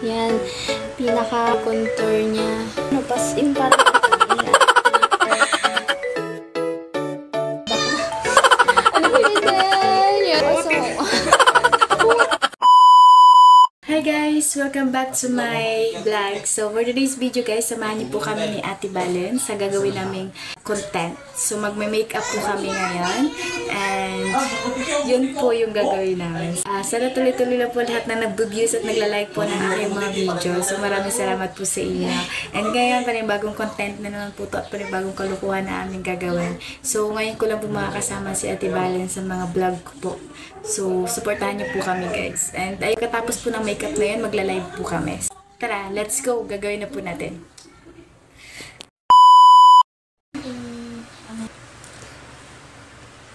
Yan. Pinaka-contour niya. Ano, pas yung parang ano ba yun? Hi guys! Welcome back to my vlog. So for today's video guys, samahan niyo po kami ni Ate Valen sa gagawin naming content. So magme-makeup po kami ngayon. And yun po yung gagawin namin. Sana tuloy-tuloy lang po lahat na nag-views at nagla-like po ng aking mga video. So maraming salamat po sa inyo. And ngayon panibagong content na naman po ito at panibagong kalukuhan na aming gagawin. So ngayon ko lang po makakasama si Ate Valen sa mga vlog ko po. So, supportahan niyo po kami guys. And ay katapos po ng makeup na yun, magla-live po kami. Tara, let's go! Gagawin na po natin.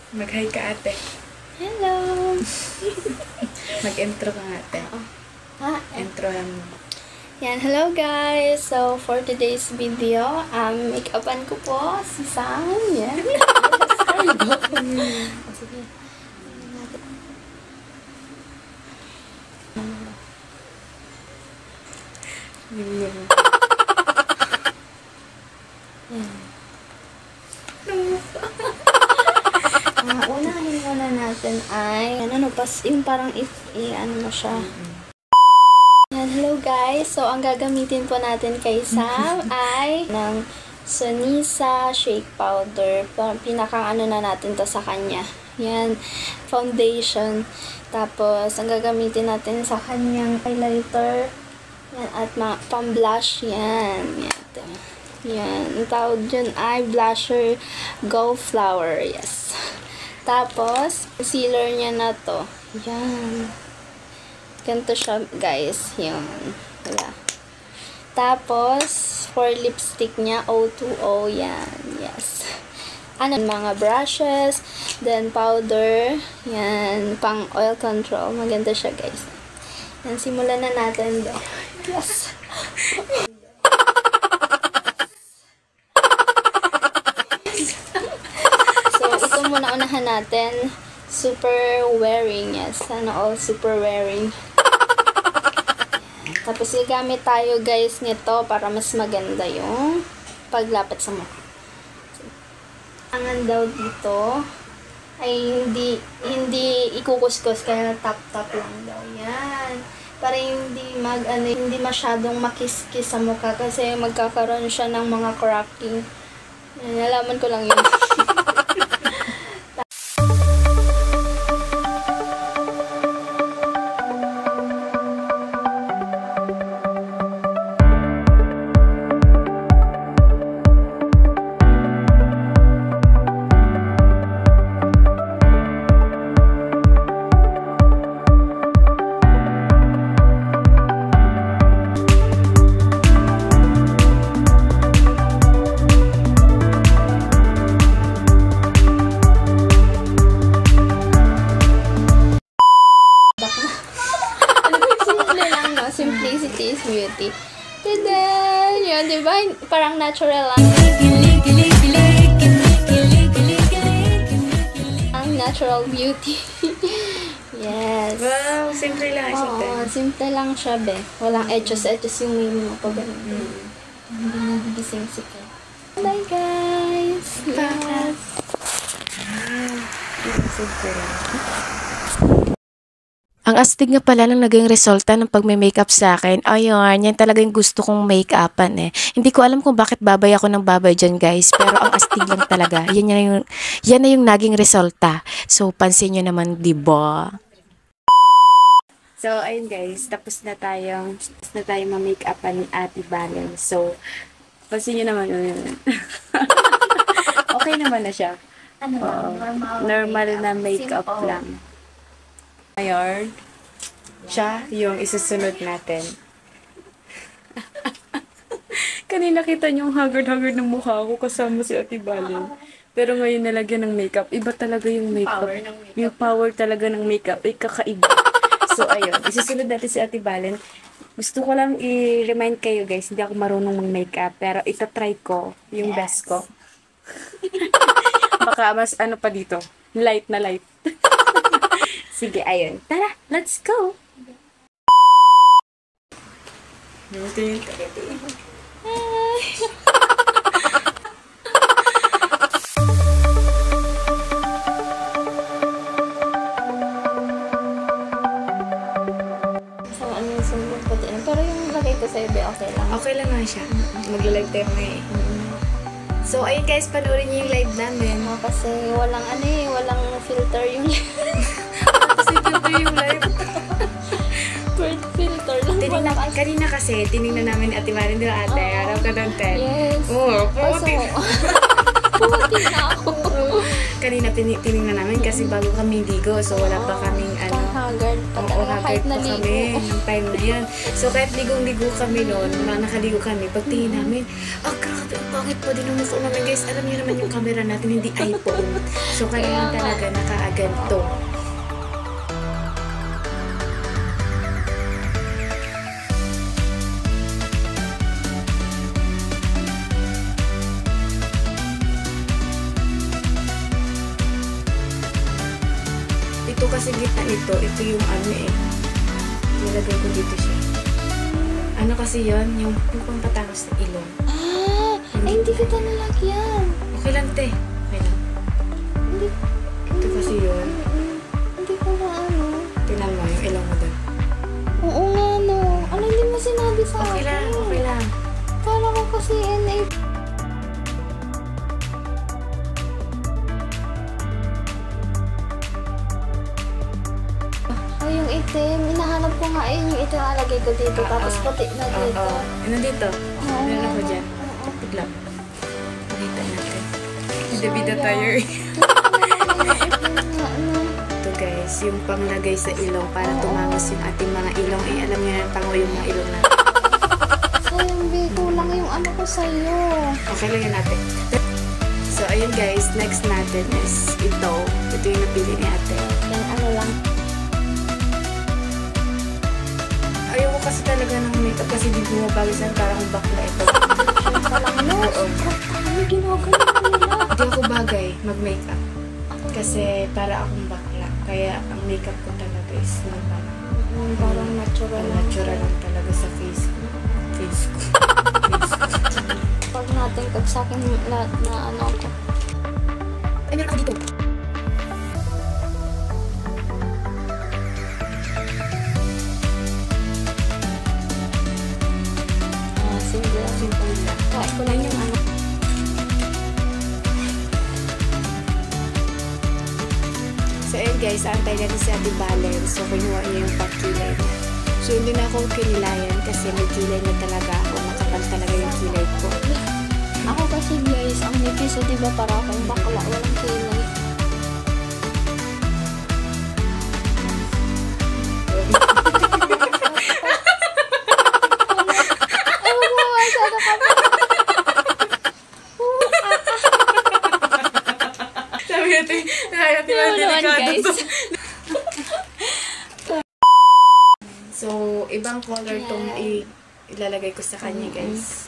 Mag-hi ka ate. Hello! Mag-intro ka ate. Intro lang. Yan, hello guys! So, for today's video, make-upan ko po si Sam. Yan. Sige. Unahin muna natin ay yung parang ano mo siya. Yan, hello guys. So, ang gagamitin po natin kay Sam ay ng Sonisa Shake Powder. Pinaka-ano na natin to sa kanya. Yan, foundation. Tapos, ang gagamitin natin sa kanyang highlighter. Yan, at pang-blush. Yan. Yan. Ang tawag dyan ay blusher Go Flower. Yes. Tapos, concealer niya na to. Yan. Ganito siya, guys. Yan. Wala. Tapos, for lipstick niya, O2O. Yan. Yes. Mga brushes, then powder. Yan. Pang oil control. Maganda siya, guys. Yan. Simulan na natin. Yes. So, ito muna unahan natin. Super wearing. Yes. All super wearing. Tapos, gagamit tayo guys nito para mas maganda yung paglapit sa mukha. Ang daw dito ay hindi ikukuskus kaya tap-tap lang daw. Yan. Para hindi hindi masyadong makiskis sa mukha kasi magkakaroon siya ng mga cracking. Nalaman ko lang yun. Simplicity is beauty. Tada! Yun, diba? Parang natural lang. Ang natural beauty. Yes. Wow, simple lang siya. Oo, simple lang siya, be. Walang edges yung mimi mo pa ganun. Hindi nagigising siya. Bye, guys! Yes! Simple lang. Ang astig nga pala ng naging resulta ng pagme-makeup sa akin. Ayun, yan talaga yung gusto kong make-upan eh. Hindi ko alam kung bakit babay ako ng babay dyan guys. Pero ang astig lang talaga. Yan na yung naging resulta. So, pansin nyo naman, diba? So, ayun guys. Tapos na tayong ma-makeupan ni Ate Valen. So, pansin nyo naman. Okay naman na siya. Normal na makeup lang. Ngayon, siya yung isusunod natin. Kanina kita niyo yung haggard-haggard ng mukha ko kasama si Ate Valen. Pero ngayon nalagyan ng makeup. Iba talaga yung makeup. Yung power talaga ng makeup ay kakaiba. So, ayun. Isusunod natin si Ate Valen. Gusto ko lang i-remind kayo guys, hindi ako marunong mag-makeup. Pero itatry ko yung best ko. Baka mas ano pa dito. Light na light. Sige, ayun. Tara, let's go! Tingin ka. So, ano yung sumbong puti na. Pero yung lagay ko sa'yo, be, okay lang. Okay lang nga siya. Magla-live tayo ngayon. So, ayun guys, panoorin niyo yung live namin. Kasi walang ano eh, walang filter yung Kasi filter yung live. word filter lang. Kanina kasi, tinignan namin Ate Marin, di ba ate? Araw ka ng 10. Yes. Oo, puti. Puti na ako. Kanina tinignan namin kasi bago kami ligo. So, wala pa kaming ano. Haggard pa Oo, talaga. haggard Kahit pa naligo. kami. Yung time na yan. So, kahit ligong-ligo kami noon, nakaligo kami, pagtingin namin, grabe, bakit pa din yung mukha namin guys? Alam niyo naman yung camera natin, hindi iPhone. So, kaya talaga nakaaganto. Ito kasi gitna nito, ito yung ano eh. Nilagay ko dito siya. Ano kasi yon yung pampatangos ng ilong. Ay, hindi kita nalagyan. Okay lang, te. Okay lang. Hindi. Ito kasi yun. Hindi ko na ano. Tingnan mo yung ilong mo doon. Oo nga no. Ano hindi mo sinabi sa akin? Okay lang, okay lang. Kala ko kasi NA. Ay, yung itim. Inahanap ko nga yung itim nalagay ko dito. Tapos puti na dito. Ano dito? Oo. Meron ako dyan. Biglang. Nakita natin. Bida-bida tayo eh. Ito guys, yung panglagay sa ilong para tumangos yung ating mga ilong. Eh, alam niyo na tango yung mga ilong natin. Sayang, be. Kulang yung ano ko sa'yo. Okay lang yun natin. So, ayun guys, next natin is ito. Ito yung napili ni ate. Yan, ano lang. Ayaw ko kasi talaga ng makeup kasi di bumabawisan parang bakla ito. Parang no. Ano ginagawa nila? Hindi ako bagay mag-makeup. Kasi para akong bakla. Kaya ang makeup ko talaga is normal. Parang natural. Natural lang talaga sa face ko. Face ko. Pag natin kag sa akin lahat na ano ako. Ay, meron ako dito. Simple lang. Simple lang. Kain ko lang yung ano. So, ayun guys, antay natin si Ate Valen. So, kinuha niya yung pagkilay niya. So, hindi na ako kinilayan kasi may kilay na talaga ako. Makapal talaga yung kilay ko. Ako kasi guys, ang nipis, so diba para akong bakla, walang kilay. Ay, huwag mo masyado ka ba? Sabi natin, guys. So, ibang color tong ilalagay ko sa kanya, guys.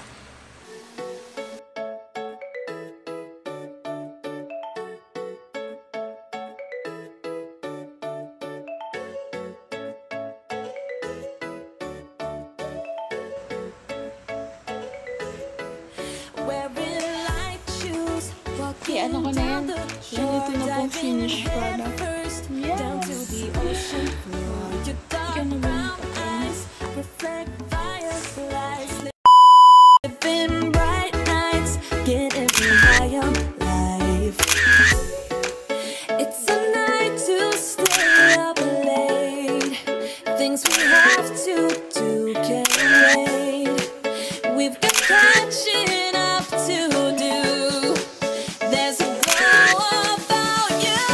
Okay, ano ko na yan? Ganito na pong finish product. Yes! Ikaw na ba yung It's a night to stay up late. Things we have to do can't wait. We've got catching up to do. There's a glow about you.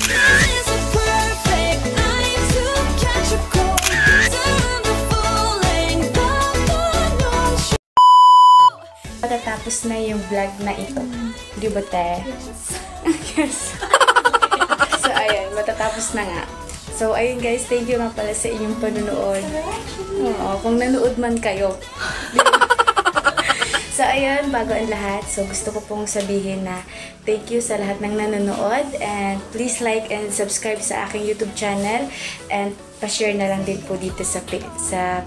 This is a perfect night to catch a cold. Turn the full length of the notion. Matatapos na yung vlog na ito. Di ba, te? Yes. So, ayan. Matatapos na nga. So, ayun guys. Thank you nga pala sa inyong panunood. Oo, kung nanood man kayo. So, ayun, bago ang lahat, so gusto ko pong sabihin na thank you sa lahat ng nanonood and please like and subscribe sa aking YouTube channel and pa-share na lang din po dito sa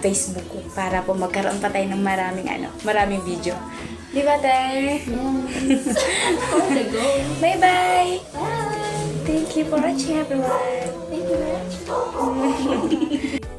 Facebook ko para po magkaroon pa tayo ng maraming video. Di ba, Tay? Bye-bye! Thank you for watching, everyone! Thank you very much.